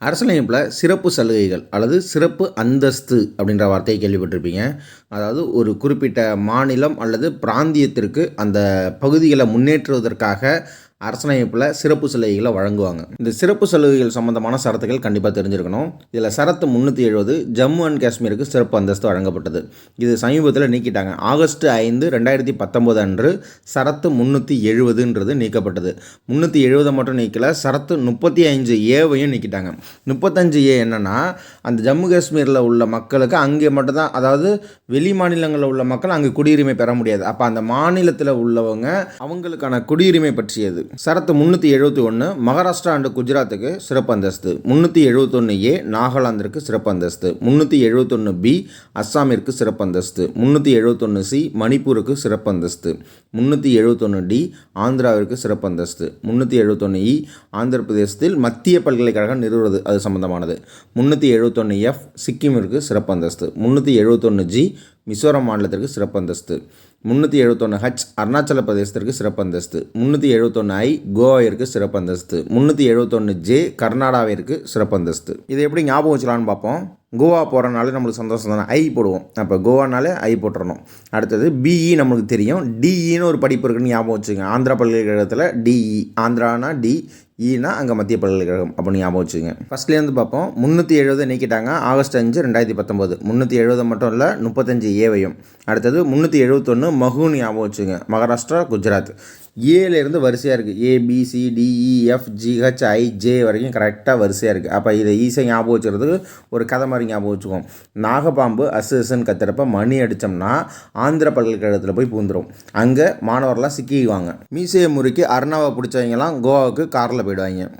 அரசியலமைப்பில் சிறப்பு சலுகைகள் அல்லது சிறப்பு அந்தஸ்து அப்படின்ற வார்த்தையை கேள்விப்பட்டிருப்பீங்க. அதாவது ஒரு குறிப்பிட்ட மாநிலம் அல்லது பிராந்தியத்திற்கு அந்த பகுதிகளை முன்னேற்றுவதற்காக அரசியலமைப்பில் சிறப்பு சலுகைகளை வழங்குவாங்க. இந்த சிறப்பு சலுகைகள் சம்பந்தமான சரத்துகள் கண்டிப்பாக தெரிஞ்சிருக்கணும். இதில் சரத்து 370 ஜம்மு அண்ட் காஷ்மீருக்கு சிறப்பு அந்தஸ்து வழங்கப்பட்டது. இது சமீபத்தில் நீக்கிட்டாங்க. ஆகஸ்ட் 5, 2019 அன்று சரத்து 370ன்றது நீக்கப்பட்டது. 370 மட்டும் நீக்கல, சரத்து 35A நீக்கிட்டாங்க. 35A என்னன்னா, அந்த ஜம்மு காஷ்மீரில் உள்ள மக்களுக்கு அங்கே மட்டும்தான், அதாவது வெளி மாநிலங்களில் உள்ள மக்கள் அங்கே குடியுரிமை பெற முடியாது. அப்போ அந்த மாநிலத்தில் உள்ளவங்க அவங்களுக்கான குடியுரிமை பற்றியது. சரத்து 371 மகாராஷ்டிரா அண்ட் குஜராத்துக்கு சிறப்பு அந்தஸ்து. 371A நாகாலாந்திற்கு சிறப்பு அந்தஸ்து. 371B அஸ்ஸாமிற்கு சிறப்பு அந்தஸ்து. 371C மணிப்பூருக்கு சிறப்பு அந்தஸ்து. 371D ஆந்திராவிற்கு சிறப்பு அந்தஸ்து. 371E ஆந்திர பிரதேசத்தில் மத்திய பல்கலைக்கழகம் நிறுவுவது அது சம்பந்தமானது. 371F சிக்கிமிற்கு சிறப்பு அந்தஸ்து. 371G மிசோரம் மாநிலத்திற்கு சிறப்பு அந்தஸ்து. 371H அருணாச்சல பிரதேசத்திற்கு சிறப்பு அந்தஸ்து. 371I கோவாவிற்கு சிறப்பு அந்தஸ்து. 371J கர்நாடகாவிற்கு சிறப்பு அந்தஸ்து. இதை எப்படி ஞாபகம் வச்சுக்கலான்னு பார்ப்போம். கோவா போகிறனாலே நம்மளுக்கு சந்தோஷம் தானே, ஐ போடுவோம். அப்போ கோவானாலே ஐ போட்டுறணும். அடுத்தது பிஇ நம்மளுக்கு தெரியும். டிஇன்னு ஒரு படிப்பு இருக்குன்னு ஞாபகம் வச்சுக்கோங்க. ஆந்திரா பல்கலைக்கழகத்தில் டிஇ, ஆந்திரானா டி, ஈனா அங்கே மத்திய பல்கலைக்கழகம் அப்படின்னு ஞாபகம் வச்சுங்க. ஃபஸ்ட்லேருந்து பார்ப்போம். 370 நீக்கிட்டாங்க ஆகஸ்ட் 5, 2019. 370 மட்டும் இல்லை, 35A. அடுத்தது 371 மகுன்னு ஞாபகம் வச்சுங்க. மகாராஷ்டிரா குஜராத். ஏலேருந்து வரிசையாக இருக்குது. ABCDEFGHIJ வரைக்கும் கரெக்டாக வரிசையாக இருக்குது. அப்போ இதை ஈஸியாக ஞாபகம் வச்சுக்கிறதுக்கு ஒரு கதை மாதிரி ஞாபகம் வச்சுக்கோம். நாகப்பாம்பு அசுன்னு கத்துறப்ப மணி அடித்தோம்னா ஆந்திர பல்கலைக்கழகத்தில் போய் பூந்துடும். அங்கே மாணவர்லாம் சிக்கிக்குவாங்க. மீசையை முறுக்கி அருணாவை பிடிச்சவங்கலாம் கோவாவுக்கு காரில் போயிடுவாங்க.